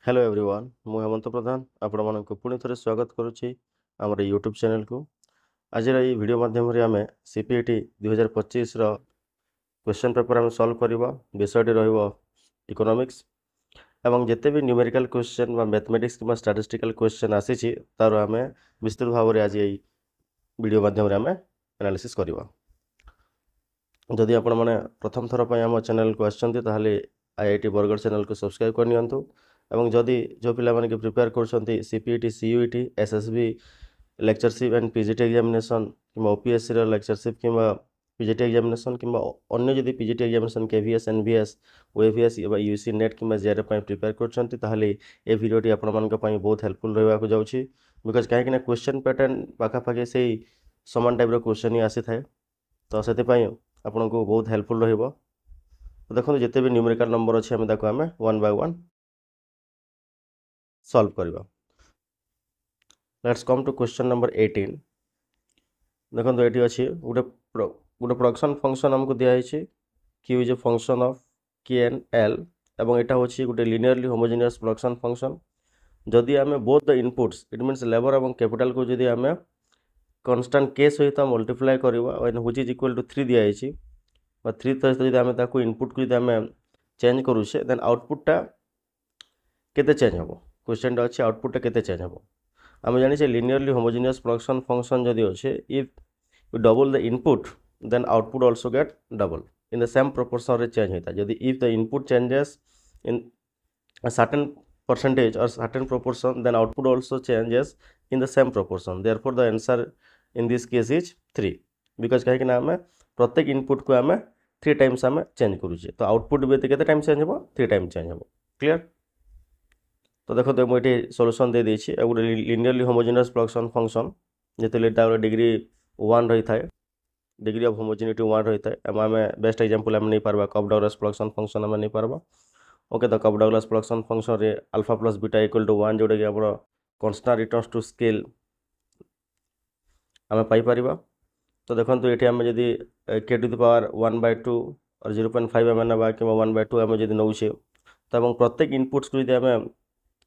Hello everyone मु हेमंत प्रधान आपण मानक पुणी थे स्वागत करुच्ची आमर यूट्यूब चैनल को। आज ये वीडियो माध्यम आम सीपीईटी 2025 क्वेश्चन पेपर आम सॉल्व करवा विषयटी रहिबो इकोनॉमिक्स एवं जिते भी न्यूमेरिकल क्वेश्चन व मैथमेटिक्स कि स्टैटिस्टिकल क्वेश्चन आसी तार आम विस्तृत भाव में आज ये वीडियो माध्यम आम एनालिसिस करवा। जदि आपण मैंने प्रथम थर पर आम चैनल को आसते आईआईटी बरगढ़ चैनल को सब्सक्राइब करनी एवं जदि जो पिला माने कि प्रिपेयर कर CPET CUET SSB lectureship and PGT examination कि ओपीएससी लेक्चरशिप कि पीजीटी एग्जामिनेशन कि अन्य जदि PGT examination KVS NVS OAVS UC NET कि जेआरएफ प्रिपेयर कर भिडियोटी आपण मानक बहुत हेल्पफुल रहा जाऊँगी बिकज कहीं क्वेश्चन पैटर्न पाखापाखि से समान टाइप क्वेश्चन ही आसी थाए तो से आपन को बहुत हेल्पफुल रहिबो। तो देखो जिते भी न्यूमेरिकल नंबर अच्छे आम ताको आम वन बाय वन सॉल्व करवा। Let's come to question number 18। देखो ये अच्छी गोटे प्रोडक्शन फंक्शन आमको दिखाई Q is a function of K and L एवं यहाँ हूँ गोटे लिनियरली होमोजेनियस प्रोडक्शन फंक्शन। जदि आम both the inputs it means labour और कैपिटल को जदि आम कांस्टेंट के सहित मल्टीप्लाई करवा व्हिच इज इक्वल टू 3 दिखाई 3 सहित जब आम ताको इनपुट को जब आम चेंज करुचे देन आउटपुटा केते चेंज हम क्वेश्चन अच्छे आउटपुटा केते चेंज हम आम जानी लिनियरली होमोजेनियस प्रोडक्शन फंक्शन जदि अच्छे if you double the input then output also get double in the same proportion रे चेंज होता जदि if the input changes in a certain percentage or certain proportion then output also changes in the same proportion, therefore the answer in this case is 3 because कहीं ना आम प्रत्येक input को आम 3 times आम चेंज करुचे तो आउटपुट भी केते टाइम चेंज हो 3 टाइम चेंज हो। क्लियर। तो देखो तो मुझे सॉल्यूशन दे देछि गोटे लिनियरली होमोजेनियस प्रोडक्शन फंक्शन जिते डिग्री 1 रही थाए डिग्री ऑफ होमोजेनिटी 1 रही थाए आम बेस्ट एग्जांपल आम नहीं पारबा कप डगलस प्रोडक्शन फंक्शन आम नहीं पारबा। ओके तो कप डगलस प्रोडक्शन फंक्शन रे alpha plus beta equal to 1 जोटा कि आम कांस्टेंट रिटर्न्स टू स्केल आम पाई। तो देखो ये आम जदि के टू द पावर 1/2 और 0.5 आम ना कि 1/2 आम जब नौचे तो प्रत्येक इनपुट्स को जब आम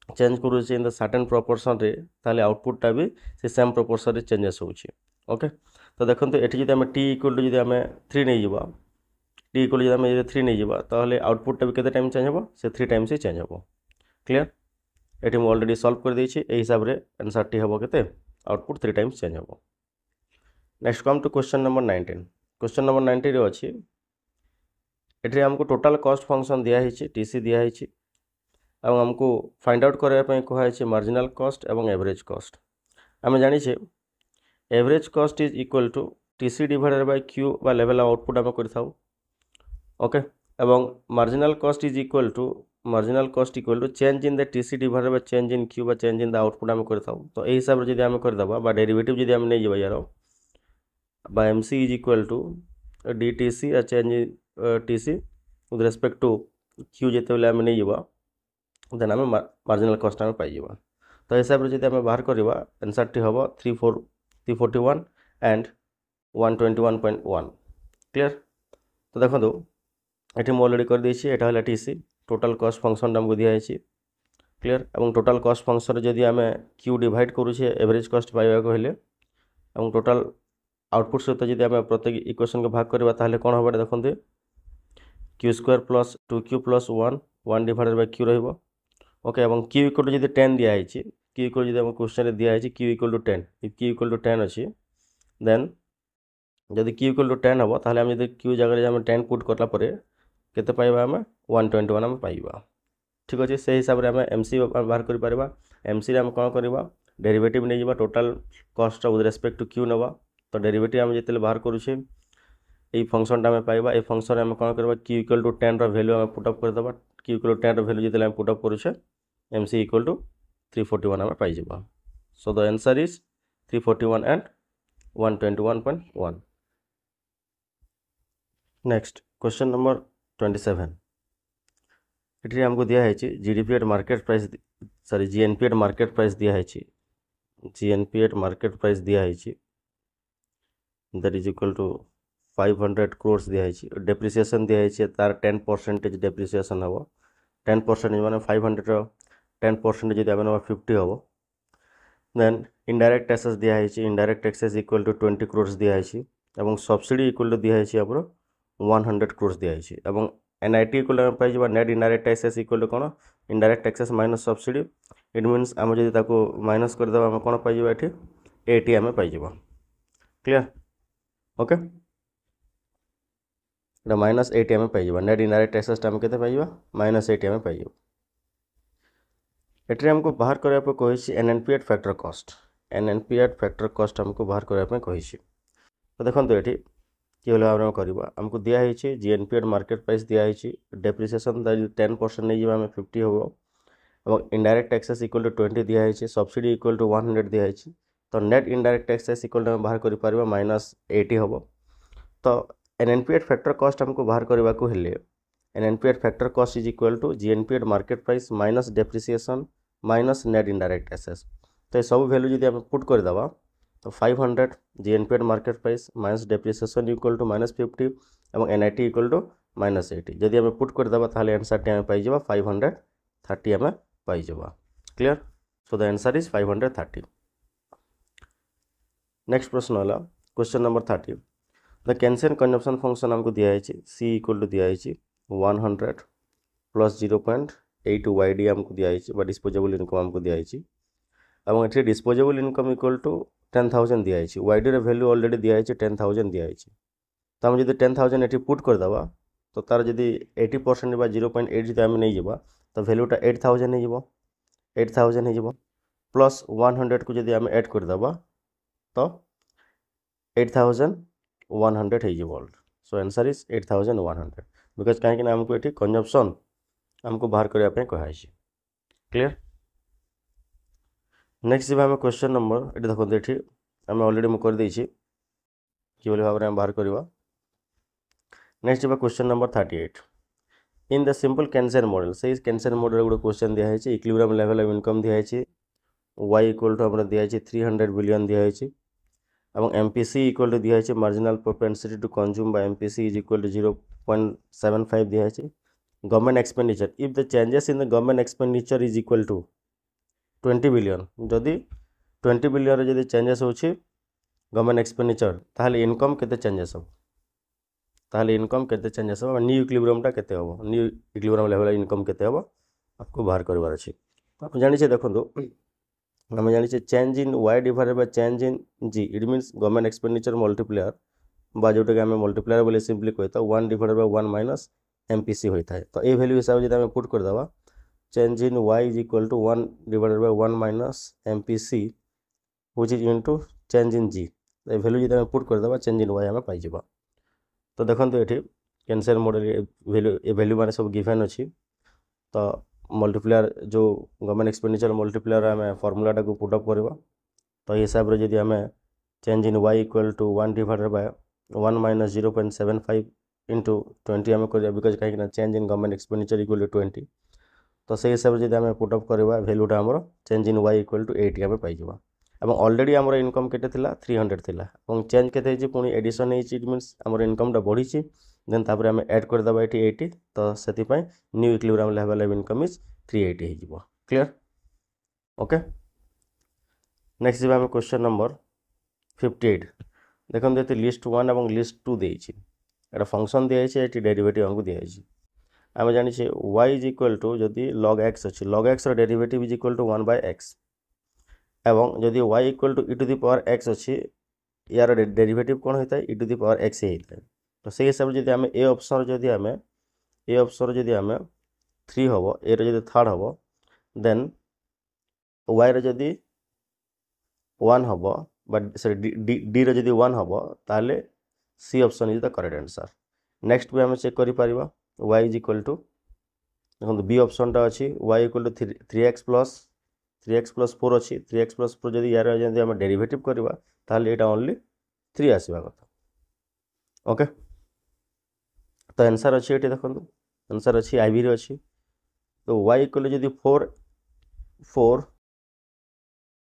चेंज करुचे इन द सर्टेन प्रोपोर्शन रे ताले आउटपुटा भी से सेम प्रोपोर्शन रे चेंजेस होउचे। ओके तो देखो ये जब आम टी इक्वल टू जब आम 3 नहीं जावा टी इक्वल जब आम 3 नहीं जावा ताले आउटपुटा भी केते टाइम चेंज हो से 3 टाइम्स ही चेंज हो। क्लियर। ये मुझे ऑलरेडी सॉल्व कर देछि ए हिसाब रे आंसर टी हम केते आउटपुट 3 टाइम्स चेंज हो। Next come to question number 19। Question number 19 रे अछि एठी हमको टोटल कॉस्ट फंक्शन दिया है टीसी दिया है और हमको फाइंड आउट करने कहुई मार्जिनल कॉस्ट एवं एवरेज कॉस्ट। आम जानी average cost is equal to TC divided by Q बा लेवल आउटपुट आम कर। ओके एवं marginal cost is equal to change in the TC divided by change in Q बा चेंज इन द आउटपुट आम कर। तो यही हिसाब से जब आम करदे डेरिवेटिव जब आम नहीं जावा यार by MC is equal to DTC a change in TC with respect to Q जिते बेले आम नहीं जावा देन आम मार्जिनल कॉस्ट आम पाई जावा। तो हिसाब से जब आम बाहर करवा आंसर टी हम 341 एंड 121.1। क्लियर। तो देखो ये मुझे ऑलरेडी कर देछि एटा हला TC टोटल कॉस्ट फंक्शन आमको दिखाई। क्लियर। और टोटल कॉस्ट फंक्शन जदि आम Q डिवाइड करुचे एवरेज कॉस्ट पाइबा कहले और टोटल आउटपुट सहित जब आम प्रत्येक इक्वेशन को भाग करवा ताहले कौन हम देखते Q square plus 2q plus 1 divided by Q रहिबो। ओके और क्यू इक्वल टू जब 10 दिखाई क्यू इक्वल जब क्वेश्चन दिखाई Q equal to 10 if Q equal to 10 अच्छी देन जब क्यू इक्वल टू 10 हम ताहले आम जब क्यू जगह आम 10 पुट करला परे केते पाइबा आम 121 आम पाइबा। ठीक अच्छे से हिसाब से आम एमसी बाहर कर पारिबा। एमसी रे आम कौन करवा डेरिवेटिव नहीं जावा total cost with respect to Q नवा तो डेरिवेटिव आम जिते बाहर करुचे ये फंक्शन आम पाइबा ये फंक्शन आम कौन करवा क्यू इक्वल टू 10 वैल्यू आम पुटअप करदे क्यू इक्वल टू 10 वैल्यू जिते आम पुटअप करुचे एमसी इक्वल टू 341 आम पाई जावा। So the answer is 341 and 121.1। Next question number 27। ये हमको दिखाई GDP at market price sorry GNP at market price दिखाई जीएनपी एट मार्केट प्राइस दिखाई that is equal to 500 crores दिखाई डेप्रिसिएशन दिखाई तार 10% डेप्रिसिएशन हम 10% माने 500 10% যদি আমি নেবা 50 হব। দেন ইনডাইরেক্ট ট্যাক্সেস দিয়া হয়েছে, indirect taxes equal two 20 crores দিয়া হয়েছে এবং সবসিডি ইকুয়াল টু দিয়া হয়েছে আমার 100 crores দিয়া হয়েছে এবং NIT ইকুয়াল আমি পাই যাবা net indirect taxes equal to কোন indirect taxes minus subsidy. It means আমি যদি তাকে মাইনস করে দেবা আমি কোন পাই যাবা এটি 80 আমি পাই যাবা। ক্লিয়ার? ওকে, এটা -80 আমি পাই যাবা। নেট ইনডাইরেক্ट टैक्सेस আমি কেতে পাই যাবা -80 আমি পাই যাবা। এটারে हमको बाहर करबा पे कहिछि NNPAT factor cost. NNPAT factor cost हमको बाहर करबा पे कहिछि। तो देखन तो एठी कि होले हम करबा हमको दिया हिछि GNPAT मार्केट प्राइस दिया हिछि, डेप्रिसिएशन 10% नै जेबा हमें 50 होबो এবং इनडायरेक्ट टैक्सेस इक्वल टू 20 दिया हिछि, सब्सिडी इक्वल टू 100 दिया हिछि। तो net indirect taxes equal to हम बाहर करि परबा -80 होबो। तो NNPAT फैक्टर कॉस्ट हमको बाहर करबा को हेले NNPAT factor cost is equal to GNPAT market price minus depreciation minus net indirect taxes. तो ये सब वैल्यू जब आम पुट कर देवा तो 500 GNPAT market price minus depreciation equal to -50 और NIT इक्वल टू -80 जदि आम पुट कर देवा ताहले आंसर टी आम पाई जाबा 530 आम पाई जाबा। Clear? So the answer is 530। Next प्रश्न वाला question number 30। The Keynesian consumption function हमको दिया है C इक्वल टू दिया है 100 प्लस 0.8 YD हमको दिया है डिस्पोजेबल इनकम हमको दिया है और ये डिस्पोजेबल इनकम इक्वल टू 10,000 दिया है। YD रे वैल्यू ऑलरेडी दिया है 10,000 दिया है। तो हम जब 10,000 ये पुट कर देवा तो तार जब 80% बा 0.8 जब आम नहीं जावा तो वैल्यूटा 8,000 नहीं जावा 8,000 नहीं जावा प्लस 100 को जब आम ऐड कर देवा तो 8,100 हो जावा। सो आंसर इज 8,100 बिकज कहीं हमको ये कंजम्पशन हमको बाहर करने कहुई। क्लियर? नेक्स्ट जब आम क्वेश्चन नंबर ये देखो ये आम अलरेडी मुझे करदे कि भाव में बाहर करवा। नेक्स्ट जब question number 38। In the simple Keynesian model से केन्सियन मॉडल गोटे क्वेश्चन दिया है इक्विलिब्रियम लेवल ऑफ इनकम दिया है y इक्वल टू हमारा दिया है 300 बिलियन दिया है और MPC इक्वल टू दिया है marginal propensity to consume by MPC is equal to 0.75 दिया है। Government expenditure if the changes in the government expenditure is equal to 20 billion जदि 20 बिलियन जदि चेंजेस होछि गवर्नमेंट एक्सपेंडिचर ताहले इनकम केते चेंजेस हो ताहले इनकम केते चेंजेस हो न्यू इक्विलिब्रियमटा केते हो न्यू इक्विलिब्रियम लेवल इनकम केते हो आपको बाहर करबार अछि। आप जानि छे देखंतु हम जानि छे change in y divided by change in g it means government expenditure multiplier बा जोटा के हम मल्टीप्लायर बोले सिंपली कहता 1 डिवाइडेड बाय 1 माइनस MPC होता है। तो ए वैल्यू हिसाब जदि हम पुट कर देबा change in y is equal to 1 divided by 1 minus MPC which is into change in g। ए वैल्यू जदि हम पुट कर देबा चेंज इन y हम पाई जेबा। तो देखंतु एठी केन्सियन मॉडल वैल्यू माने सब गिवन अछि। तो मल्टीप्लायर जो गवर्नमेंट एक्सपेंडिचर मल्टीप्लायर आम फॉर्मूलाटा को पुटअप करवा तो ये हिसाब से जब आम change in y equal to 1 divided by 1 minus 0.75 into 20 आम कर बिकज कहीं change in government expenditure equal to 20। तो से हिसाब से जब आम पुटअप करवा वैल्यूटा आमर change in y equal to 80 आम पाई जावा। और ऑलरेडी आमर इनकम केते थिला 300 थिला और चेंज केते हिची पुनी एडिशन हिची इट मींस आमर इनकमटा बढ़ी देन तापर आम ऐड कर देबा एटी 80 तो सेति पय new equilibrium level of income is 380 हो जिवो। क्लियर? ओके। नेक्स्ट जब आम क्वेश्चन नंबर 58 देखो ये लिस्ट 1 और लिस्ट 2 देछि एटा फंक्शन दिया है ये डेरिवेटिव हमको दिया है आम जानी y इज इक्वल टू जदि log x अच्छी log x derivative is equal to 1/x एवं जदि y equal to e to the power x अच्छी यार डेरिवेटिव कौन होता है e to the power x ही होता है। तो से हिसाब से आम ए ऑप्शन जदि आम 3 हम ए रो थर्ड हम देन y रो 1 हम बट सॉरी डी रो 1 हम ताले C option is the correct answer. Next भी आम चेक करि परिबा y इज इक्वल टू देखो बी ऑप्शनटा अच्छी y equal to 3x plus 4 अच्छी 3x प्लस 4 जदि यार जदि आम डेरिवेटिव करवा ताले एटा ओनली 3 आसीबा कथा। ओके। तो आंसर अच्छी ये देखो आंसर अच्छी आईवी रे अच्छी। तो y इक्वल जदि 4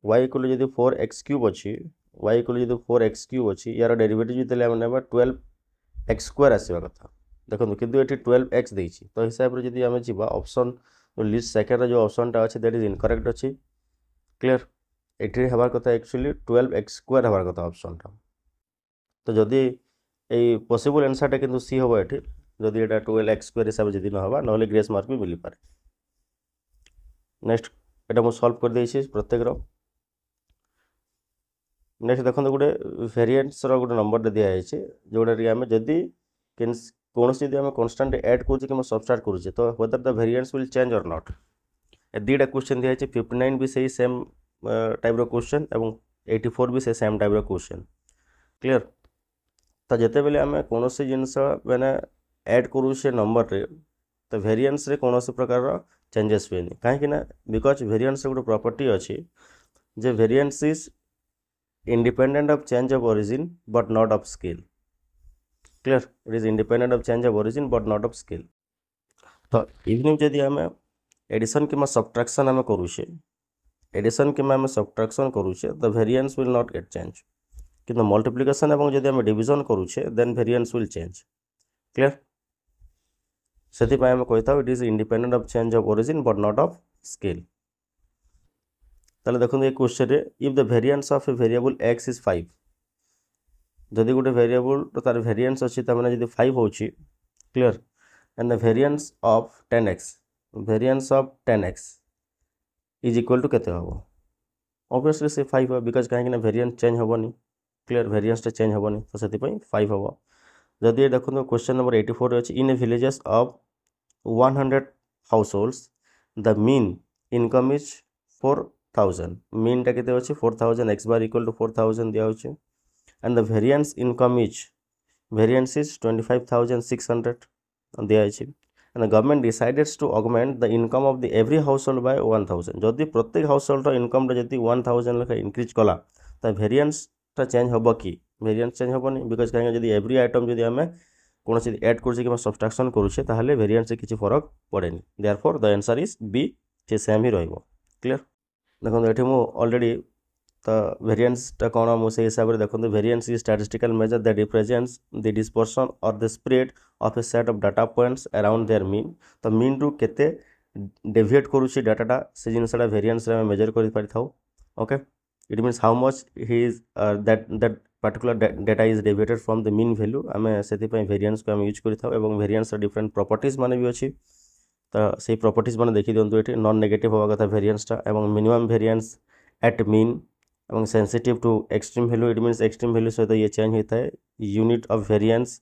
4x क्यूब अच्छी y इक्वल जदि 4x क्यूब अच्छी यार डेरिवेटिव जतले हम नेबा 12x स्क्वायर आसीबा कथा। देखो किंतु एठी 12x देछि तो हिसाब रे जदि हम जिबा ऑप्शन लिस्ट सेकेंड जो ऑप्शनटा अच्छे दैट इज इनकरेक्ट अच्छी क्लियर एठी हबार कथा एक्चुअली 12x² हबार कथा ऑप्शनटा तो जदि এই पॉसिबल आंसरटा किंतु सी हबो एठी जदि एटा 12x² हिसाब जदि न हबा नहले ग्रेस मार्क भी मिली पारे नेक्स्ट एटा मु सॉल्व कर देछि प्रत्येक रो नेक्स्ट देखो गोटे वेरिएंट्स रो गोटे नंबर दिया है जोटा कि आम जदि कौन जब आम कन्स्टाट एड करुचे कि सबस्ट्राक्ट करुचे तो whether the variants will change और नॉट दुईटा क्वेश्चन दिखाई 59 भी सही सेम टाइप क्वेश्चन और 84 भी से सेम टाइप क्वेश्चन क्लियर तो जिते बेले आम कौन जिनस मैंने एड करुचे नंबर रे तो वेरिएंस रे कौन प्रकार चेंजेस हुए कहीं बिकज वेरिएंस गोटे प्रॉपर्टी अच्छी जे variance is independent of change of origin but not of scale clear it is independent of change of origin but not of scale तो इवनिंग जदि आम एडिशन कि सब्ट्रैक्शन आम करुचे एडिशन कि सब्ट्रैक्शन करुचे the variance will not get change किंतु multiplication एवं जदि आम डिविजन करुचे then variance will change clear से आम कही it is independent of change of origin but not of scale ताले देखो ये क्वेश्चन रे if the variance of a variable x is 5 जदि गोटे वेरिएबल तो तार वेरिएंस अच्छी तमाने जदि 5 होची clear and the variance of 10x is equal to केते हबो ऑब्वियसली से 5 है बिकॉज कहीं ना वेरिएंस चेंज होबनी क्लियर वेरिएंस टा चेंज होबनी तो सेति पई 5 हबो जदि देखो क्वेश्चन नंबर 84 रे अछि in a villages of 100 households the mean income is 4000 mean टा केते अछि 4000 x बार इक्वल टू 4000 दिया होछि and the variance income is 25600 दिया होछि and the government decides to augment the income of the every household by 1000 जदि प्रत्येक household रो income रे जदि 1000 लेखा इंक्रीज कला त वेरिएंस टा चेंज होबो कि वेरिएंस चेंज होबनी बिकॉज कहीं जदि एवरी आइटम जदि हमें कौन सी ऐड करुचे कि सब्ट्रैक्शन करुचे ताहले वेरिएंस से किसी फरक पड़ेनी therefore the answer is B से सेम ही रहइबो क्लियर देखो ये ऑलरेडी तो वेरिएंसटा कौन मुझे हिसाब से देखो variance is statistical measure that represents the dispersion और the spread of a set of data points around their mean तो मीन रु केते डेविएट करुची डाटाटा से जिनसटा वेरिएंस रे मेजर करि पारिथाउ okay it means how much ही is that particular data is deviated from the mean value आम से वेरिएंस को आम यूज करिथाउ एवं वेरिएंस डिफरेंट प्रॉपर्टीज माने भी अच्छी तो से प्रॉपर्टीज मैंने देखी दिंतु ये नॉन नेगेटिव हवा कथा वेरिएंसटा एवं मिनिमम वेरिएंस एट मीन एवं sensitive to extreme value it means extreme value सहित ये चेंज होता है unit of variance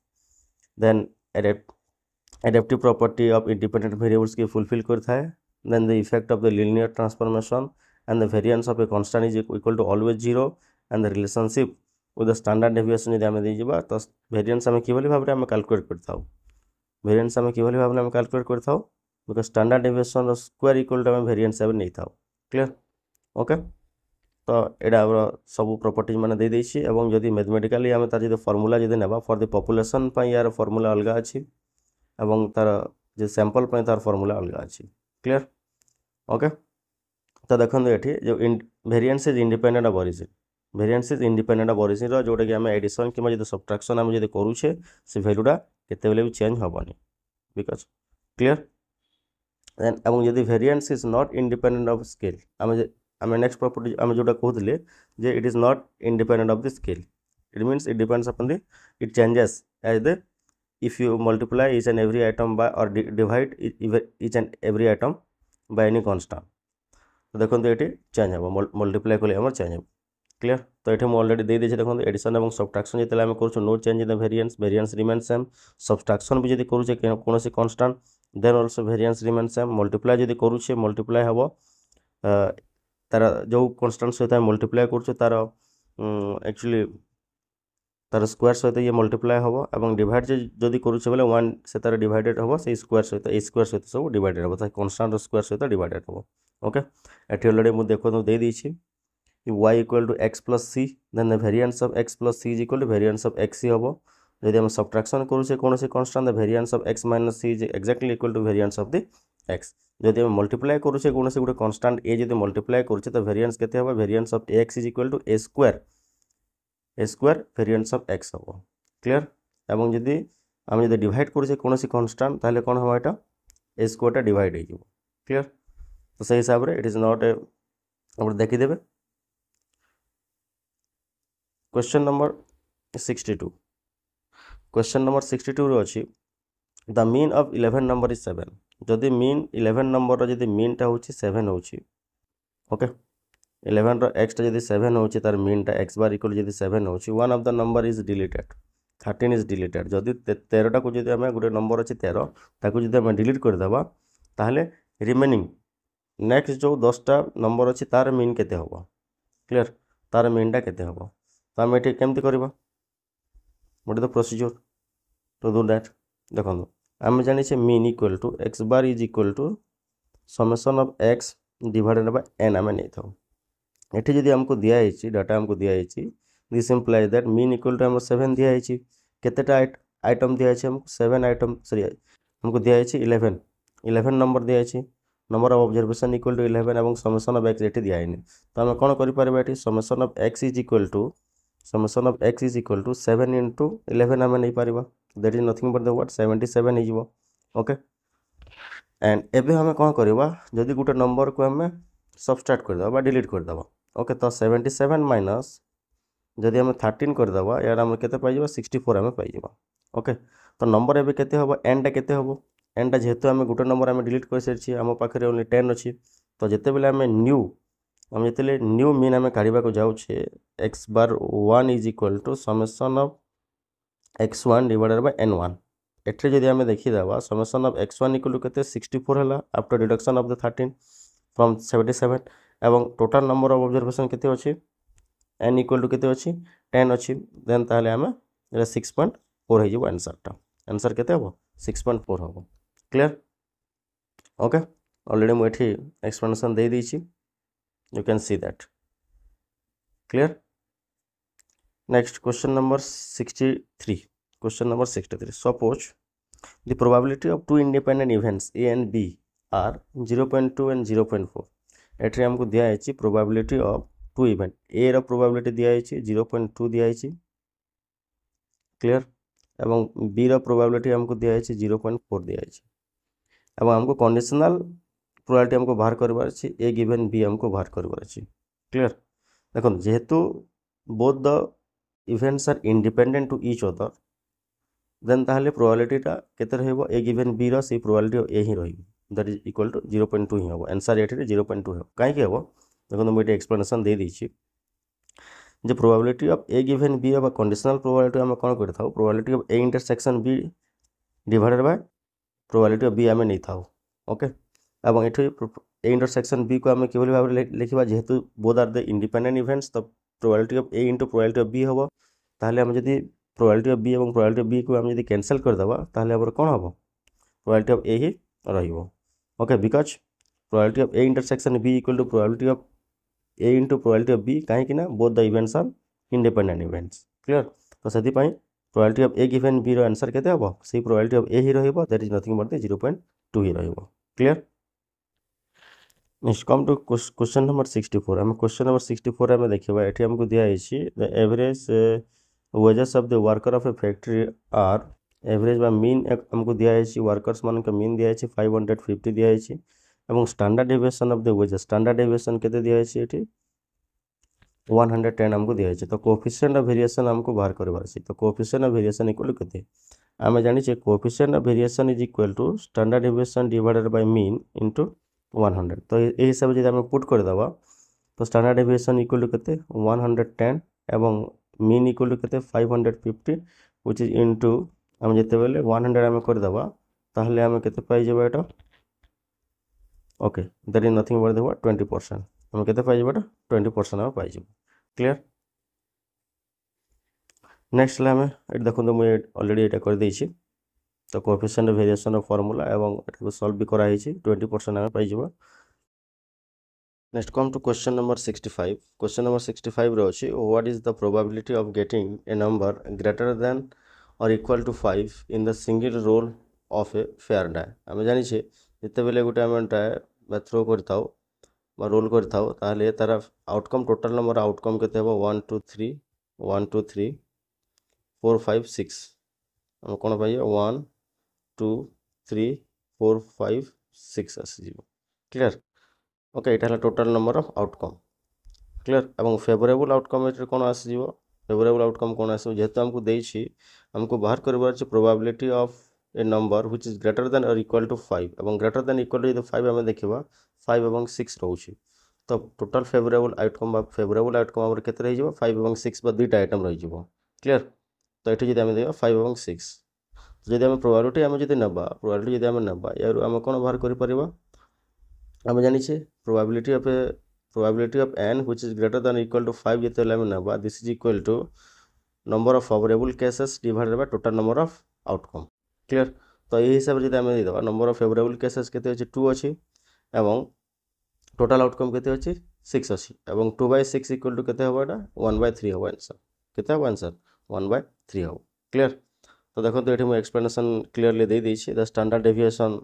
then adaptive property of independent variables की फुलफिल करता है then the effect of the linear transformation and the variance of a constant is equal to always 0 and the relationship with the standard deviation जब आम देवा तो variance आम किभली भाव में कैलकुलेट करता वेरिएंस आम किभली भाव में कैलकुलेट करता because standard deviation square equal to आम वेरिएंस हिसाब नहीं था क्लियर ओके तो यहाँ सब प्रॉपर्टीज मैंने दे देछि एवं जदि मैथमेटिकली आम तार जो फॉर्मूला जदि नेबा फॉर द पॉपुलेशन यार फॉर्मूला अलग अच्छी एवं तार जो सैंपल तार फॉर्मूला अलग अच्छी क्लियर ओके तो देखो ये जो variance is independent of origin variance is independent of origin जोटा कि आम एडिशन कि सब्ट्रैक्शन आम जब करुचे से वैल्यूटा केते बेले भी चेंज हेनी बिकज क्लियर देन एवं जदि variance is not independent of scale आम नेक्स्ट प्रॉपर्टी आम जोटा कहते जे it is not independent of the scale it means it depends upon the it changes as the if you multiply each and every item by और divide each and every item by any constant तो देखो ये change हम multiply कले आम change हम clear तो ये मुझे ऑलरेडी दे देखो एडिशन और सब्ट्रैक्शन जो आम कर no change in the variance remain same subtraction भी जब करुचे कौन constant then also variance remain same multiply जब करुचे मल्टीप्लाई हम तार जो कांस्टेंट सहित मल्टीप्लाई कर तार एक्चुअली तार स्क्वायर सहित ये मल्टीप्लाई हम और डिवाइड जदि करुचे बोले 1 से तार डिवाइडेड हम से स्क्वायर सहित ए स्क्वायर सहित सब डिवाइडेड हम कांस्टेंट स्क्वायर सहित डिवाइडेड हम ओके ये ऑलरेडी मुझे देखो दे दी y equal to x plus C then the variance of x plus C is equal to variance of x ही हम जदि हम सब्ट्रैक्शन करुचे कौन constant the variance of x minus C is exactly equal to variance of the x जदि हम multiply करुचे कौन गोटे कांस्टेंट a जदि मल्टीप्लाई करुचे तो वेरिएंस केते हम variance of x is equal to a square variance of x हम क्लियर एवं जदि आम जब डिवाइड करुचे कौन कांस्टेंट ताहले कौन हम यहाँ a स्क्वायर डिवाइड हो क्लियर तो से हिसाब रे इट इज नॉट ए देखिदेवे क्वेश्चन नंबर 62 क्वेश्चन नंबर 62 रे अछि the mean of 11 number is 7 जदि मीन 11 नंबर रो जदि मीन टा होछि 7 होछि ओके 11 रो x टा जदि 7 होछि तार मीन टा x बार इक्वल जदि 7 होछि one of the number is deleted 13 is deleted जदि 13 टा को जदि हमें गोटे नंबर अछि 13 ताको जदि हमें डिलीट कर देबा ताहले रिमेनिंग नेक्स्ट जो 10 टा नंबर अछि तार मीन केते होबो क्लियर तार मीन टा केते होबो तो हम एठी केमति करबा what is the procedure to do that देखो आम जानी mean equal to X bar is equal to summation of X divided by N आम नहीं था ये जदि हमको दिखाई डाटा हमको दिखाई this implies that mean equal to हम 7 दिखाई केतेटा आइटम दिखाई हमको 7 आइटम सॉरी हमको दिखाई 11 नंबर दिखाई number of observation equal to 11 और समेसन ऑफ एक्स ये दिखाई तो आम कौन कर summation of X is equal to 7 into 11 आम नहीं पार that is nothing but the what 77 हो ओके एंड एबे हमें कौन करवा जदि गोटे नंबर को हमें सबस्ट्रैक्ट करदे डिलीट करदे ओके तो 77 माइनस जदि हमें 13 करदे यार आम के 64 आम पाई ओके तो नंबर एबे केते होबो एन टा केते होबो एन टा जेहेतु आम गोटे नंबर आम डिलीट कर सारी आम पाखे ओनली 10 अच्छी तो जिते बेले आम न्यू आम जिते न्यू मीन आम काढ़ा जाऊे X bar 1 is equal to summation of x1 divided by n1 एट्रे जदि आम देखीदा summation of x1 equal to केते 64 है after deduction of the 13 from 77 एवं टोटल नंबर ऑफ ऑब्जर्वेशन केते अछि n इक्वल टू केते अछि 10 अछि देन ताहले आम 6.4 हो जिवो आंसर केते हो 6.4 हो क्लियर ओके ऑलरेडी मु एठी एक्सप्लेनेशन दे दी you can see that clear next question number 63 question number 63 suppose the probability of two independent events a and b are 0.2 and 0.4 एट्रे हमको दिया है probability of two event a row probability दिया है 0.2 दिया है क्लियर एवं b रो probability हमको दिया है 0.4 दिया है एवं हमको कंडीशनल probability हमको बाहर करबार अछि a given b हमको बाहर करबार अछि क्लियर देखो जेहेतु both the events are independent to each other then ताहले प्रोबेबिलिटी टा केते रहइबो ए गिवन बी रो से प्रोबेबिलिटी ऑफ ए ही रहइबो दैट इज इक्वल टू 0.2 ही होबो आंसर एठी 0.2 हो काहे के होबो देखो मैं एटे एक्सप्लेनेशन दे दी छी जे probability of A given B बा कंडीशनल प्रोबेबिलिटी हम कोन करथाउ probability of A intersection B divided by probability of B आमे नै थाउ ओके एवं एठी ए इंटरसेक्शन बी को आमे केवल भाव लिखिबा जेहेतु both are the independent events तो probability of A into probability of B होबो ताहले हम जदी प्रोबेबिलिटी ऑफ बी और प्रोबेबिलिटी ऑफ बी को हम जदी कैंसिल कर दबा ताहले हमर कोन होबो प्रोबेबिलिटी ऑफ ए ही रहिबो okay because probability of A intersection B equal to probability of A into probability of B काहे कि ना both the events are independent events clear तो सेति पई probability of A given B रो answer केते होबो सेही प्रोबेबिलिटी ऑफ ए ही रहिबो दैट इज नथिंग बट 0.2 ही रहिबो clear next come to question number 64 हम क्वेश्चन नंबर 64 में देखिबा एठी हमको दिया है the average wages of the worker of a factory are average बा मीन हमको दिया है वर्कर्स मान का मीन दिया है 550 दिया है एवं standard deviation of the wages standard deviation केते दिया है एठी 110 हमको दिया है तो कोएफिशिएंट ऑफ वेरिएशन हमको बाहर करबार अछि तो coefficient of variation equal to केते आमे जानि छे coefficient of variation is equal to standard deviation divided by mean into 100 तो ए हिसाब से हम पुट कर दबा तो स्टैंडर्ड डेविएशन इक्वल टू केते 110 एवं मीन इक्वल टू केते 550 व्हिच इज इनटू हम जते बेले 100 हम कर दबा ताहले हम केते पाई जेबा एटा okay that is nothing but the 20% हम केते पाई जेबा 20% हम पाई जेबा क्लियर नेक्स्ट ला हम एट देखो तो मैं ऑलरेडी एटा कर दै छी तो coefficient of variation of formula एवं एटा को सॉल्व भी करा है 20% हम पाई जेबा Next come to question number 65. Question number 65 रो अछि what is the probability of getting a number greater than or equal to 5 in the single roll of a fair die हम जानि छे जते बेले गुटे हम डाय थ्रो करथाउ बा रोल करथाउ ताहले तार आउटकम टोटल नंबर आउटकम केते हो 1 2 3 1 2 3 4 5 6 हम कोन पाइए 1 2 3 4 5 6 आसी जीवो क्लियर ओके एटा हला total number of outcome clear एवं फेवरेबल आउटकम एटा कोन आसीबो फेवरेबल आउटकम कोन आसीबो जेहेतु हमको देछि हमको बाहर करबार छै probability of A number which is greater than और इक्वल टू 5 एवं ग्रेटर देन इक्वल टू 5 हमें देखिबा 5 एवं 6 रहउछि तो टोटल फेवरेबल आउटकम हमर केते रहि जिवो 5 एवं 6 बा दुईटा आइटम रहि जिवो क्लियर तो एठी जदि हमें देबा 5 एवं 6 जदि हमें प्रोबेबिलिटी हमें जदि नबा प्रोबेबिलिटी जदि हमें नबा यार हमें कोन बाहर करि परिबा हमें जानि छे probability of n which is greater than or equal to 5 जेते हमें नबा this is equal to number of favorable cases divided by total number of outcome clear तो यही हिसाब से हमें देबा number of favorable cases केते अछि 2 अछि एवं total outcome केते अछि 6 अछि एवं 2/6 equal to केते होबा एटा 1/3 होबा आंसर केते होबा आंसर 1/3 हो क्लियर तो देखो तो एठी मैं एक्सप्लेनेशन क्लियरली दे दै छी the standard deviation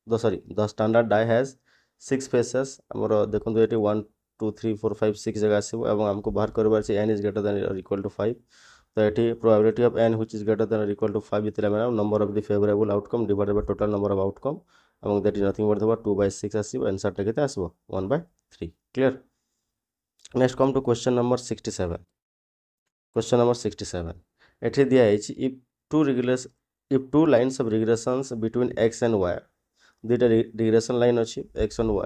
the standard die has 6 faces हमर देखो तो एठी 1 2 3 4 5 6 जगह आसीबो एवं हमको बाहर करबार छै n इज ग्रेटर देन और इक्वल टू 5 तो एठी probability of n which is greater than और इक्वल टू 5 इतले माने number of the favourable outcome divided by total number of outcome एवं दैट इज नथिंग बट 2/6 आसीबो आंसर टा केते आसीबो 1/3 clear next come to question number 67 question number 67 एठी दिया है if two lines of regressions between x and y दुईटा regression line अच्छी x and y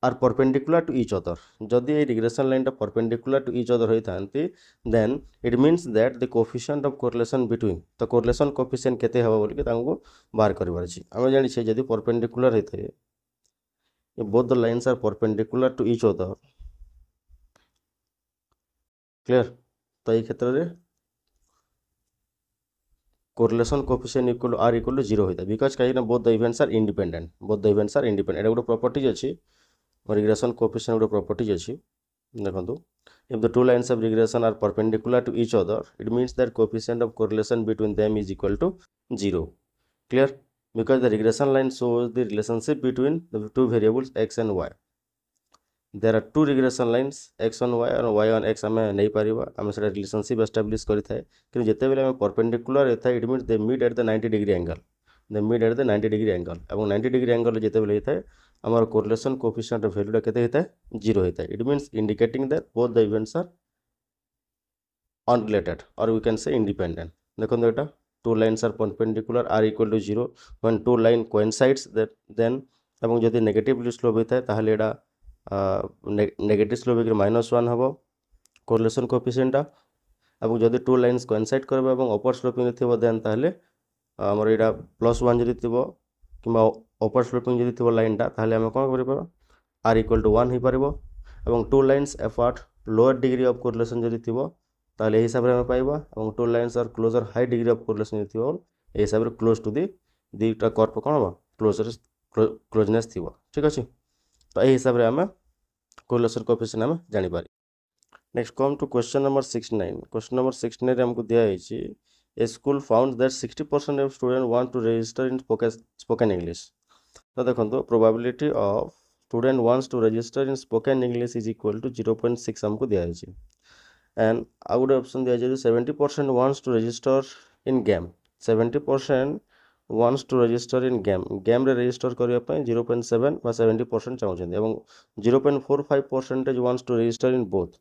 are perpendicular to each other जदि ये रिग्रेशन लाइन टा perpendicular to each other होता है then it means that the coefficient of correlation between तो correlation coefficient केते हवा बोल के तांको बाहर करबार अछि हम जानि छै जदि perpendicular होता है both the lines are perpendicular to each other clear तो ये क्षेत्र रे correlation coefficient equal to r equal to 0 होता है because कहीं both the events are independent एटा गोटे प्रॉपर्टीज अछि regression coefficient गोटे प्रॉपर्टीज अछि देखंतु if the two lines of regression are perpendicular to each other it means that coefficient of correlation between them is equal to 0 clear because the regression line shows the relationship between the two variables x and y there are two regression lines x on y और y on x हमें नहीं Paribas हमें सेटा relationship establish करि थाए कि जेते बेले हमें परपेंडिकुलर रहता it means they meet at the 90 degree angle एवं 90 डिग्री एंगल जेते बेले थाए हमर कोरिलेशन कोएफिशिएंट वैल्यू केते होता है 0 होता है it means indicating that both the events are unrelated और वी कैन से इंडिपेंडेंट देखो एटा two lines are perpendicular r equal to 0 when two line coincides that then एवं जदि नेगेटिव स्लोप होता है ताहले एटा नेगेटिव स्लोप -1 हम कोरिलेशन कोएफिशिएंट एवं जदि टू लाइन्स कोइंसाइड करबा एवं अपर स्लोपिंग थिबो देन ताहले हमर एटा +1 जदि थिबो किबा अपर स्लोपिंग जदि थिबो लाइन टा ताहले हम कोन करि परबा r equal to 1 हि परबो एवं two lines apart lower degree of correlation जदि थिबो ताहले हिसाब रे हम पाइबा एवं two lines are closer high degree of correlation जदि थिबो ए हिसाब रे क्लोज टू द दीटा कर्व कोन बा क्लोजनेस थिबो ठीक अछि तो ए हिसाब रे हम कोरिलेशन कोएफिशिएंट हम जानि पारि next come to question number 69 question number 69 रे हमको दिया है a school found that 60% of student want to register in spoken English तो देखो probability of student wants to register in spoken English is equal to 0.6 हमको दिया है and आउ गोटे ऑप्शन दिया है 70% wants to register in game 70% wants to register in game रे रजिस्टर करिया पय 0.7 बा 70% चाहउछन एवं 0.45% wants to register in both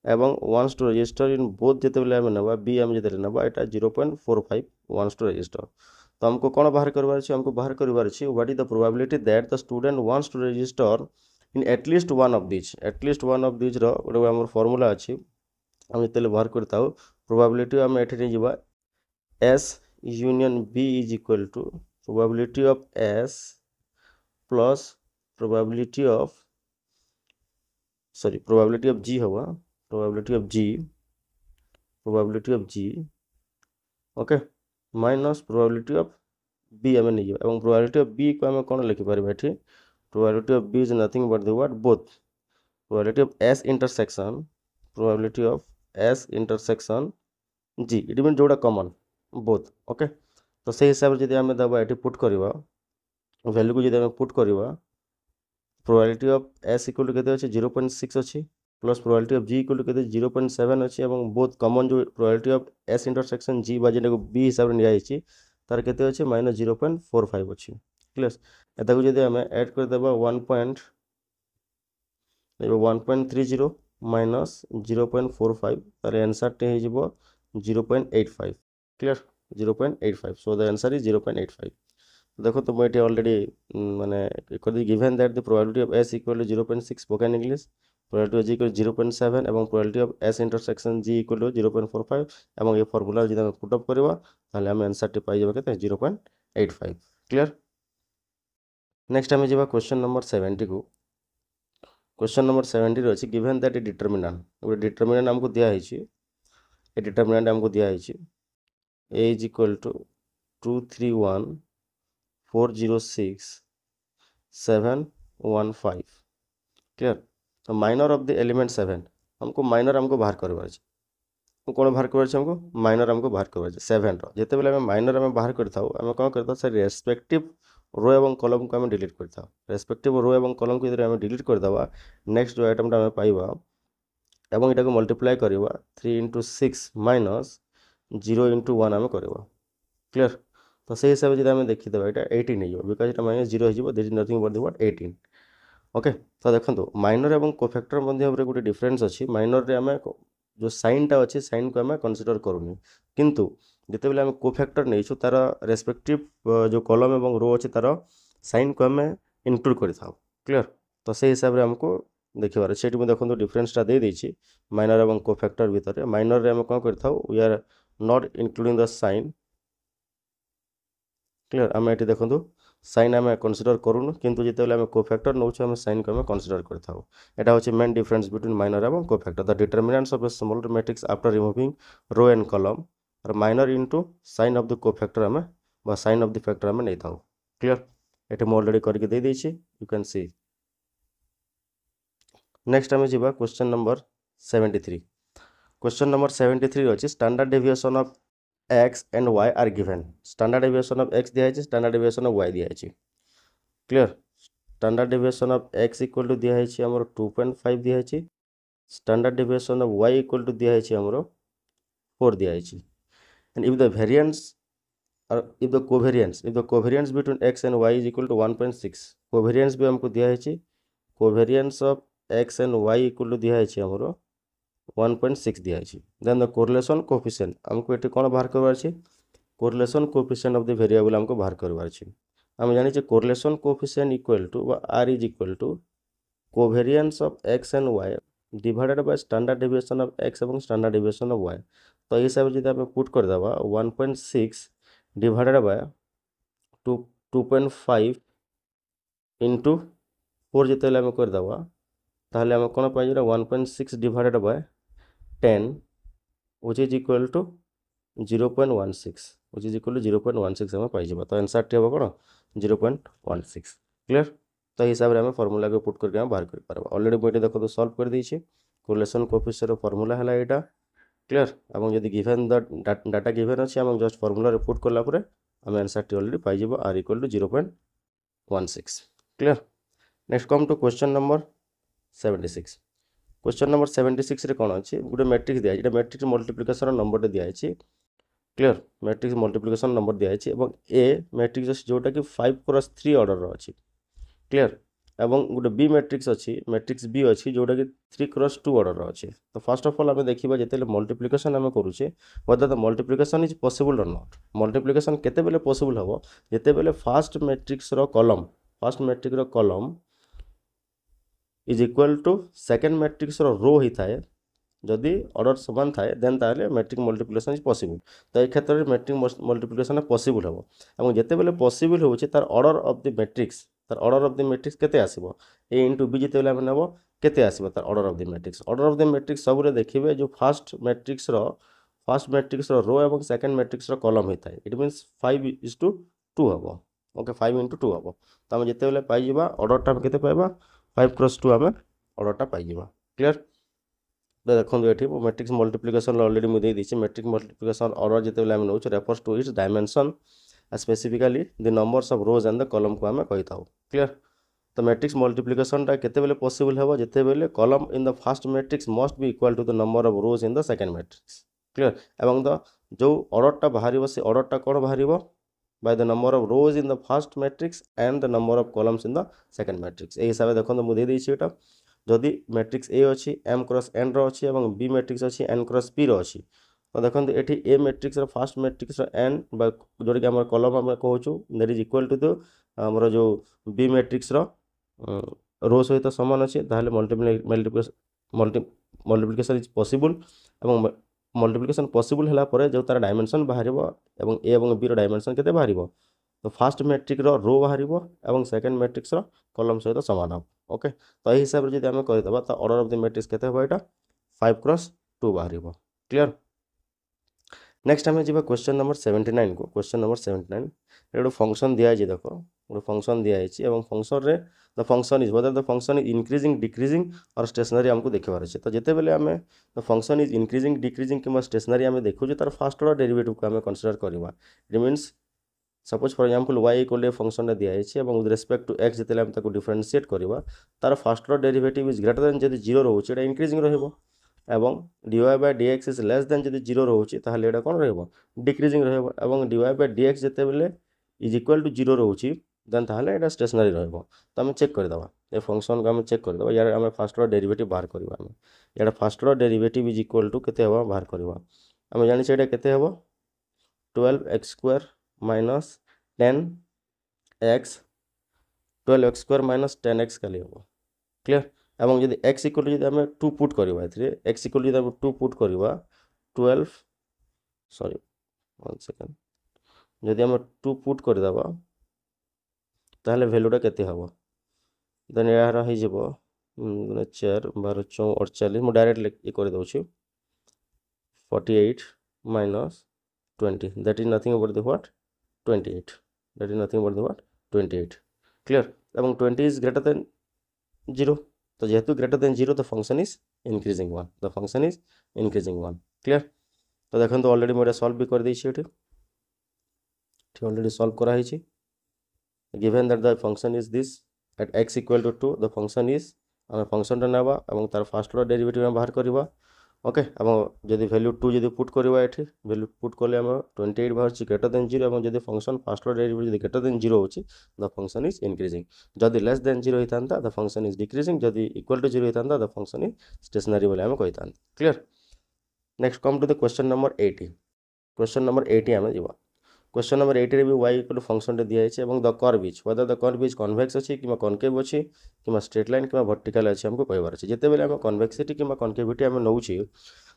एवं wants to register in both जेते बेले हम नबा बी हम जेते नबा एटा 0.45 वांट्स टू रजिस्टर तो हमको कोन बाहर करबार छै हमको बाहर करबार छै what is the probability that the student wants to register in at least one of this रो ओडे हमर फार्मूला अछि हम जेते बाहर करताउ प्रोबेबिलिटी हम एठी नै जिबा s union b is equal to probability of s plus probability of g होगा probability of g okay minus probability of b हमें नहीं एवं probability of b को हमें कौन लिखि पारे बैठी probability of b is nothing but the what both probability of s intersection g it means जोड़ा कॉमन बोथ ओके तो से हिसाब से जदि हमें दबा एटी पुट करबा वैल्यू को जदि हमें पुट करबा probability of s equal to केते अछि 0.6 अछि plus probability of g equal to केते 0.7 अछि एवं बोथ कॉमन जो probability of s intersection g बा जेने को b हिसाब रे निया अछि तार केते अछि -0.45 अछि क्लियर एटा को जदि आमे ऐड कर देबा 1.30 माइनस 0.45 तार आंसर टे हे जिवो 0.85 clear 0.85 so the answer is 0.85 देखो तो मुझे ऑलरेडी माने given that the probability of s equal to 0.6 spoken English probability of g equal 0.7 এবং probability of s intersection g equal to 0.45 এবং এই ফর্মুলা যদি আমি পুট অপ করিবা তাহলে আমি आंसर টি পাই যাব কেতে 0.85 क्लियर नेक्स्ट आम जा क्वेश्चन नंबर 70 को क्वेश्चन नंबर 70 रे अछि गिवन दैट ए डिटरमिनेंट गोटे डिटरमिनेंट हमको दिया है ए डिटरमिनेंट हमको दिया है a is equal to 231 406 715 clear तो माइनर ऑफ द एलिमेंट 7 हमको बाहर करबार अछि कौन बाहर करबार अछि हमको माइनर हमको बाहर करबार अछि 7 रो जेते बेले हम माइनर हम बाहर करथाउ हम कोन करथाउ से रेस्पेक्टिव रो एवं कॉलम को हम डिलीट करथाउ रेस्पेक्टिव रो एवं कॉलम को इधर हम डिलीट कर दबा नेक्स्ट जो आइटम हम पाइबा एवं इटा को मल्टीप्लाई करबा 3 * 6 माइनस 0 * 1 हम करबा क्लियर तो से हिसाब से हम देखि देबा एटा 18 हे बिकॉज़ एटा माइनस 0 हे जिवो there is nothing but the what 18 okay तो देखंतु माइनर एवं कोफैक्टर मध्ये हमरे गोटे डिफरेंस अछि माइनर रे हम जो साइन टा अछि साइन को हम कंसीडर करूनी किंतु जिते बेले हम कोफैक्टर नै छु तार रेस्पेक्टिव जो कॉलम एवं रो अछि तार साइन को हम इंक्लूड करि थाउ क्लियर तो से हिसाब रे हमको देखिबार सेठी में देखंतु डिफरेंस टा दे दैछि माइनर एवं कोफैक्टर भीतर माइनर रे हम कोन करि थाउ we are not including the sign clear आम ये देखो साइन आम कनसीडर करूँ किंतु जिते बेले कोफैक्टर नौ आम साइन को कनसीडर करथाउ एटा होछि मेन डिफरेंस बिटवीन माइनर एवं cofactor the determinants of a smaller matrix after removing row and column और minor into sign of the cofactor आम बा साइन ऑफ द फैक्टर आम नहीं थाउ क्लियर एटे मु ऑलरेडी करके दे देछि यू कैन सी नेक्स्ट आम जिबा क्वेश्चन नंबर 73 क्वेश्चन नंबर 73 अछि standard deviation of x and y are given standard deviation of x दिया है standard deviation of y दिया है clear standard deviation of x equal to दिया है हमरो 2.5 दिया है standard deviation of y equal to दिया है हमरो 4 दिया है and if the variance or if the covariance between x and y is equal to 1.6 covariance भी हमको दिया है covariance of x and y equal to दिया है हमरो 1.6 दिया है देन द कोरिलेशन कोएफिशिएंट हमको एटी कोन बाहर करबार छै correlation coefficient of the variable हमको बाहर करबार छै हम जानि छै correlation coefficient equal to r is equal to covariance of x and y divided by standard deviation of x एवं स्टैंडर्ड डेविएशन ऑफ y तो ये हिसाब से हम पुट कर देबा 1.6 डिवाइडेड बाय 2.5 इनटू 4 जेते हम कर देबा ताहले हम कोन पाइ जरा 1.6 divided by 10 which is equal to 0.16 which is equal to 0.16 हम पाई जबा तो आंसर टे हो कोन 0.16 क्लियर तो हिसाब रे हम फार्मूला को पुट करके हम बाहर कर परबा ऑलरेडी बोइटे देखो तो सॉल्व कर दै छी कोरिलेशन कोएफिशिएंट फार्मूला हला एटा क्लियर एवं यदि गिवन द डाटा गिवन अछि हम जस्ट फार्मूला रे पुट करला परे हम आंसर टे ऑलरेडी पाई जबा r equal to 0.16 clear next come to question number 76 question number 76 रे कोन अछि गुटे मैट्रिक्स दिया एटा मैट्रिक्स मल्टीप्लिकेशन नंबर दिया अछि क्लियर मैट्रिक्स मल्टीप्लिकेशन नंबर दिया अछि एवं ए मैट्रिक्स जोटा कि 5 क्रॉस 3 ऑर्डर रो अछि क्लियर एवं गुटे बी मैट्रिक्स अछि मैट्रिक्स बी अछि जोटा कि 3 क्रॉस 2 ऑर्डर रो अछि तो फर्स्ट ऑफ ऑल हम देखिबा जेतेले मल्टीप्लिकेशन हम करूचे whether the multiplication is possible or not multiplication केते बेले पॉसिबल हबो जेते बेले फर्स्ट मैट्रिक्स रो column is equal to second matrix रो ही थाए जदि ऑर्डर समान थाए देन ताले मैट्रिक मल्टीप्लिकेशन इज पॉसिबल तो ए क्षेत्र में मैट्रिक मल्टीप्लिकेशन पॉसिबल हबो एवं जेते बेले पॉसिबल होउचे तार ऑर्डर ऑफ द मैट्रिक्स केते आसीबो a * b जेते बेले हम नेबो केते आसीबो तार ऑर्डर ऑफ द मैट्रिक्स सब रे देखिबे जो फर्स्ट मैट्रिक्स रो रो एवं सेकंड मैट्रिक्स रो कॉलम ही थाए इट मींस 5:2 हबो ओके 5:2 हबो तो हम जेते बेले पाई जिबा ऑर्डर टा केते पाइबा 5 क्रॉस 2 आम ऑर्डर टा पाई जिबा क्लियर तो देखो ये मैट्रिक्स मल्टीप्लिकेशन ऑलरेडी मुझे दी मैट्रिक मल्टीप्लिकेशन ऑर्डर जिते बेले हम now refers to its dimension specifically the numbers of rows and the column को आम कही था क्लियर तो मैट्रिक्स मल्टीप्लिकेशन टा केते बेले पॉसिबल हेबो जेते बेले column in the first matrix must be equal to the number of rows in the second matrix clear एवं द जो ऑर्डर टा बाहरिबो से ऑर्डर टा कोन बाहरिबो by the number of rows in the first matrix and the number of columns in the second matrix। এই হিসাবে দেখুন মু দিয়ে দিয়েছি এটা যদি ম্যাট্রিক্স A ଅଛି m क्रॉस n ର ଅଛି ଏବଂ B ମ୍ୟାଟ୍ରିକ୍ସ ଅଛି n क्रॉस p ର ଅଛି ତ ଦେଖନ୍ତୁ ଏଠି A ମ୍ୟାଟ୍ରିକ୍ସର ଫାର୍ଷ୍ଟ ମ୍ୟାଟ୍ରିକ୍ସର n ବା ଯୋଉଟାକି ଆମର କଲମ୍ ଆମେ କହୁଛୁ that is equal to the ଆମର ଯୋଉ B ମ୍ୟାଟ୍ରିକ୍ସର ରୋ ସହିତ ସମାନ ଅଛି ତାହେଲେ ମଲ୍ଟିପ୍ଲିକେସନ୍ ଇଜ୍ ପସିବୁଲ୍ ଏବଂ ମଲ୍ଟିପ୍ଲିକେସନ୍ ପସିବୁଲ୍ ହେଲା ପରେ ଯେଉଁ ତାର ଡାଇମେନସନ୍ ବାହାରିବ ଏବଂ A ଏବଂ B ର ଡାଇମେନସନ୍ କେତେ ବାହାରିବ ତ ଫାର୍ଷ୍ଟ ମ୍ୟାଟ୍ରିକ୍ସର ରୋ ବାହାରିବ ଏବଂ ସେକେଣ୍ଡ ମ୍ୟାଟ୍ରିକ୍ସର କଲମ୍ ସହିତ ସମାନ ହେବ ଓକେ ତ ଏହି ହିସାବରେ ଯଦି ଆମେ କରିଦେବା ତ ଅର୍ଡର ଅଫ୍ ଦି ମ୍ୟାଟ୍ରିକ୍ସ କେତେ ହେବ ଏଇଟା 5 क्रॉस 2 ବାହାରିବ କ୍ଲିୟର। नेक्स्ट आम जी क्वेश्चन नंबर 79 को क्वेश्चन नंबर 79 गोटे फंक्शन दिखाई देख गोटे फंक्शन दिखाई फंक्शन रे the function is whether the function is increasing decreasing और स्टेशनरी आमको देखार अच्छे तो जिते बेले आम the function is increasing decreasing कि स्टेशनरी आम देखु तार फास्ट ऑर्डर डेरिवेटिव को आम कंसीडर करवा it means suppose for example y equal function दिखाई विथ रेस्पेक्ट टू x जिते आम डिफरेंशिएट करवा तार fast order derivative is greater then जब 0 रोचे इंक्रीजिंग रहिबो एवं dy by dx is less than जब 0 रोचे ताहले एटा कोन रहबो डिक्रीजिंग रहबो एवं dy by dx जते बेले इज इक्वल टू 0 रोचे देन ताहले एटा स्टेशनरी रहबो तो हम चेक कर दबा ए फंक्शन को हम चेक कर दबा यार हम फास्ट ऑर्डर डेरिवेटिव बाहर करबा हम यार first order derivative is equal to केते हबो बाहर करबा हम जानि छै एटा केते हबो 12x² minus 10x 12x² minus 10x खाली हबो क्लियर एवं यदि x इक्वल टू आम 2 पुट करवा x इक्वल टू 2 पुट करवा 12 सॉरी 1 सेकंड जदि आम 2 पुट करदेबा ताहले वैल्यूटा केते हबो देन यार हो जिवो 4 12 14 48 मु डायरेक्ट ये कर दउछि 48 minus 20 that is nothing but the what 28 that is nothing but the what 28 clear एवं 20 is greater than 0 तो जेहेतु greater than 0 the function is increasing 1 the function is increasing 1 clear तो देखो ऑलरेडी मोटा सॉल्व भी कर देछि एठी ऑलरेडी सॉल्व करा हिछि given that the function is this at x equal to 2 the function is हम फंक्शन नेबा एवं तार फर्स्ट ऑर्डर डेरिवेटिव हम बाहर करबा ओके एवं जदि वैल्यू 2 जदि पुट करबा एठी वैल्यू पुट करले हम 28 बाहर छि ग्रेटर देन 0 एवं जदि फंक्शन फर्स्ट ऑर्डर डेरिवेटिव जदि ग्रेटर देन 0 होछि द फंक्शन इज इंक्रीजिंग जदि लेस देन 0 होइतांता द फंक्शन इज डिक्रीजिंग जदि इक्वल टू 0 होइतांता द फंक्शन इज स्टेशनरी बोले हम कहितांता clear. Next come to the question number 80 question number 80 हम जीवा क्वेश्चन नंबर 80 रे भी y इक्वल टू फंक्शन रे दिया है एवं the curve is whether the curve is convex अछि कि कॉनकेव अछि कि स्ट्रेट लाइन कि वर्टिकल अछि हमको कहबार अछि जेते बेले हम कन्वेक्सिटी कि कॉनकेविटी हम नउछि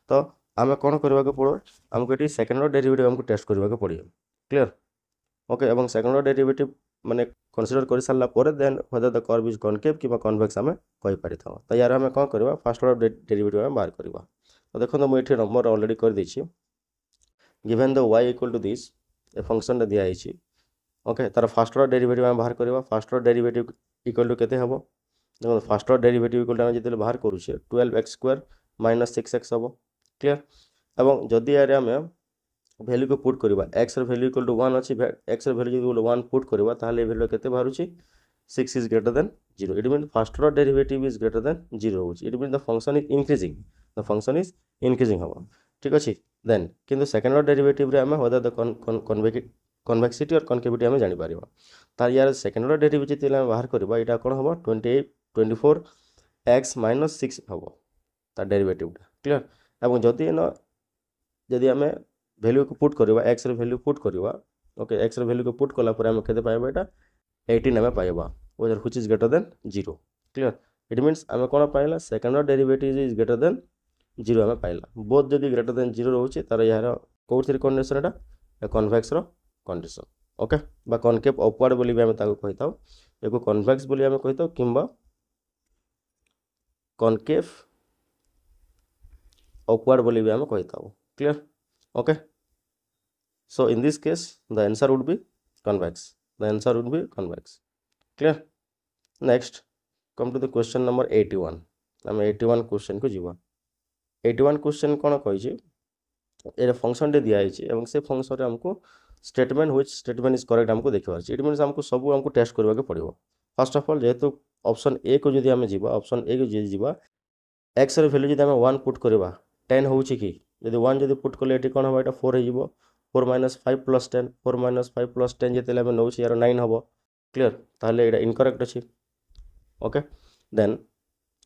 तो आम कौन करवा पड़ो आमको ये सेकेंड ऑर्डर डेरिवेटिव हमको टेस्ट करवा पड़ो क्लियर ओके एवं सेकेंड ऑर्डर डेरिवेटिव माने कंसीडर कर सारा पर then whether the curve is concave कि कन्वेक्स आम कहि पारि था तो यार आम कौन करवा फर्स्ट ऑर्डर डेरिवेटिव आम बाहर करवा तो देखो मुझे नंबर ऑलरेडी कर देछि given the y equal to this a function रे दिया है ओके तार फर्स्ट ऑर्डर डेरिवेटिव आम बाहर करवा first order derivative equal to केते हबो देखो first order derivative equal to हम जते बाहर करूछे 12x² minus 6x हबो क्लियर एवं जदि यार आम वैल्यू को पुट करवा x र वैल्यू इक्वल टू 1 अछि x र वैल्यू इक्वल टू 1 पुट करवा ताहले वैल्यू केते बाहरुछि 6 is greater than 0 it mean first order derivative is greater than 0 होछि it mean the function is increasing हबो ठीक अछि देन किंतु सेकंड ऑर्डर डेरिवेटिव रे हम वेदर द कन्वेक्सिटी और कॉनकेविटी हम जानि पारिबा तार यार सेकंड ऑर्डर डेरिवेटिव तिला बाहर करबा एटा कोन हबो 24x - 6 हबो तार डेरिवेटिव क्लियर एवं जदि न जदि आम वैल्यू को पुट करवा x र वैल्यू पुट करवा ओके x र वैल्यू को पुट कला पर हम केते पाइबा एटा 18 हम पाइबा which is greater than 0 clear it means आम कोन पाइला second order derivative is greater than 0 हम पाइला बोथ जदि ग्रेटर देन 0 रहउछि तार यार कोथि कंडीशन एटा कन्वेक्स रो कंडीशन ओके बा कॉनकेव अपवर्ड बोली भी हम ताको कहिताउ एको कन्वेक्स बोली हम कहिताउ किंबा कॉनकेव upward बोली भी हम कहता हूँ clear okay so in this case the answer would be convex clear. Next come to the question number 81 आम 81 क्वेश्चन को जीवा 81 क्वेश्चन कौन कही ए फंक्शन टे दिखाई से फंक्शन रे हमको statement which statement is correct हमको देखिबार इट मीन्स हमको सब हमको टेस्ट करबा के पड़िबो फर्स्ट ऑफ ऑल जेहेतु ऑप्शन ए को जदि हम जीवा ऑप्शन ए को जदि जीवा x र वैल्यू जदि हम 1 पुट करबा 10 होउछि कि यदि 1 जदि पुट करले एटी कोन हबा एटा 4 हे जिवो 4 माइनस 5 प्लस 10 4 माइनस 5 प्लस 10 जिते आम नौ यार 9 हम क्लीयर ताहले एटा इनकरेक्ट अच्छी ओके देन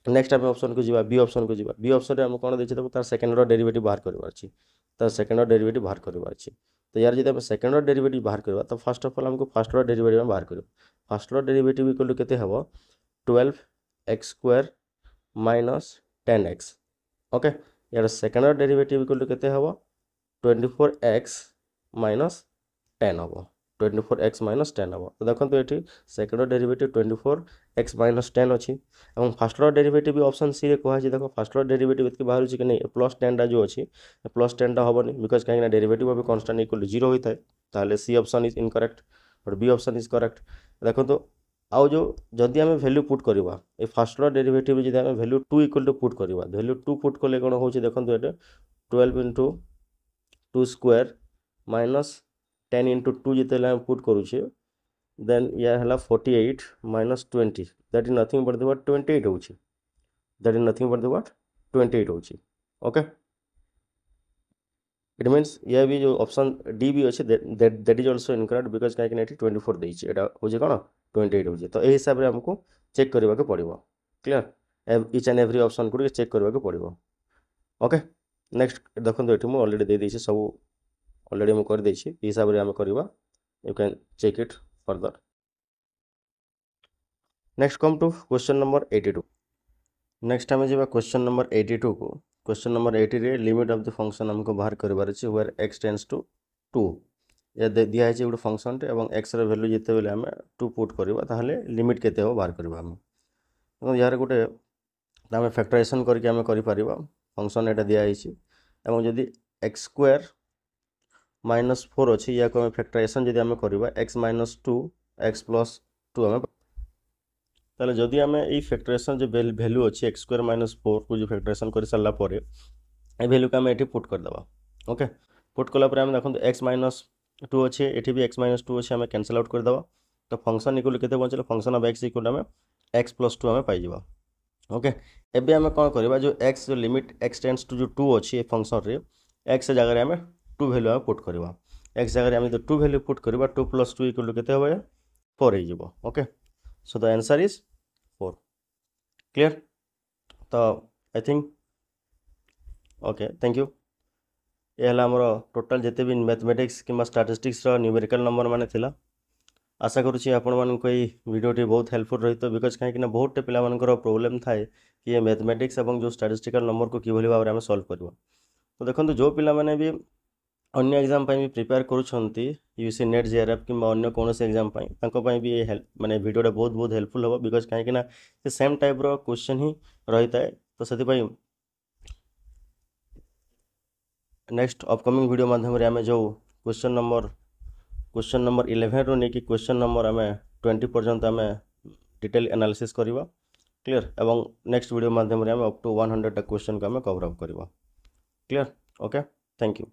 नेक्स्ट आम ऑप्शन को जीवा बी ऑप्शन को जीवा बी ऑप्शन आम कौन देछि देखो तार सेकंड ऑर्डर डेरिवेटिव बाहर करबार अछि तार सेकंड ऑर्डर डेरिवेटिव बाहर करबार अछि तो यार जब सेकंड ऑर्डर डेरिवेटिव बाहर करबा तो फर्स्ट ऑफ ऑल हमको फर्स्ट ऑर्डर डेरिवेटिव बाहर करियो first order derivative equal to केते हबो 12x² माइनस 10x ओके यार second order derivative equal to केते हबो 24x माइनस 10 हबो 24x माइनस 10 हबो तो देखो तो ये second order derivative 24x minus 10 अच्छी और फर्स्ट ऑर्डर डेरिवेटिव भी ऑप्शन सी रे कहा देखो फर्स्ट ऑर्डर डेरिवेटिव इतनी बाहर कि नहीं प्लस 10 जो अच्छी प्लस 10 टा हेनी बिकज कहीं डेरिवेटिव अभी कन्स्टांट इक्वल टू 0 होता है ताहले सी ऑप्शन इज इनकरेक्ट और बी ऑप्शन इज करेक्ट देखो तो आउ जो जदि आम वैल्यू पुट करवा ए फर्स्ट ऑर्डर डेरिवेटिव जब आम वैल्यू 2 इक्वल टू पुट करवा वैल्यू 2 पुट कले कौन हो देखो ये 12 इंटू 2 स्क्वायर माइनस 10 इंटू 2 जिते आम पुट करुचे देन या है 48 minus 20 that is nothing but the 28 होची that is nothing but the 28 होची ओके इट मीन्स ये भी जो ऑप्शन डी भी अच्छे that is also incorrect because कहीं 24 देती है हूँ कौन 28 होची तो यही हिसाब से हमको चेक करने को पड़ो clear each and every option को चेक करने को पड़ो ओके नेक्स्ट देखो ये मुझे ऑलरेडी दे देछि सब ऑलरेडी मुझे कर देछि हिसाब से आम करवा you can check it further next come to question number 82 next आम जा क्वेश्चन नंबर 82 को क्वेश्चन नंबर 80 रे लिमिट ऑफ द फंक्शन हमको बाहर करबार अछि वेयर x टेंड्स टू 2 या दिया है गोटे फंक्शन टे और x रे वैल्यू जिते बेले आम 2 पुट करबा ताहले लिमिट केते हो बाहर करबा हम यार गोटे आम फैक्टराइजेशन करके आम करि परिबा फंक्शन एटा दिया है और जदि x² माइनस 4 अच्छी या आम फैक्टराइजेशन जदि आम करबा x माइनस 2 x प्लस 2 आम ताले जदि आम ये फैक्टराइजेशन जो वैल्यू अच्छी x² माइनस 4 को जो फैक्टराइजेशन कर सारा पर ए वैल्यू को आम ये पुट करदे ओके पुट कलापर आम देखो x माइनस 2 अच्छे ये भी x माइनस 2 अच्छे आम कैंसल आउट करदे तो फंक्शन इक्वल के बचे फंक्शन ऑफ x इक्वल आम x प्लस 2 आम पाई ओके एबे आम कौन करवा जो x जो लिमिट x टेंड्स टू जो 2 अच्छी फंक्शन रे x जगह आम 2 वैल्यू आम पुट करवा x जगह आम 2 वैल्यू पुट करवा 2 प्लस 2 इक्वल टू के 4 हो okay so the answer is 4 clear तो I think okay thank you ये आमर टोटाल जिते भी मैथमेटिक्स कि स्टैटिस्टिक्स न्यूमेरिकल नंबर माने थिला आशा करुँची आपण मानक ये वीडियोटी बहुत हेल्पफुल रही तो बिकज कहीं बहुत पिला प्रोब्लेम थाए कि ये मैथमेटिक्स और जो स्टैटिस्टिकल नंबर को किभली भाव में सॉल्व करवा तो देखो जो पिला माने भी अन्य एग्जाम भी प्रिपेयर करुँच यूसी नेट जेआरएफ कि अन्य कौन एग्जाम भी ये हेल्प माने वीडियोटा बहुत बहुत हेल्पफुल हम बिकज कहीं सेम टाइप रो क्वेश्चन ही रही है तो से नेक्स्ट अपकमिंग वीडियो माध्यम आम जो क्वेश्चन नंबर 11 रू नहीं कि क्वेश्चन नंबर आम 20 पर्यंत आम डिटेल एनालिसिस करवा क्लियर एवं नेक्स्ट वीडियो माध्यम आम अप टू 100 क्वेश्चन को आम कवर अप करवा क्लियर ओके थैंक यू।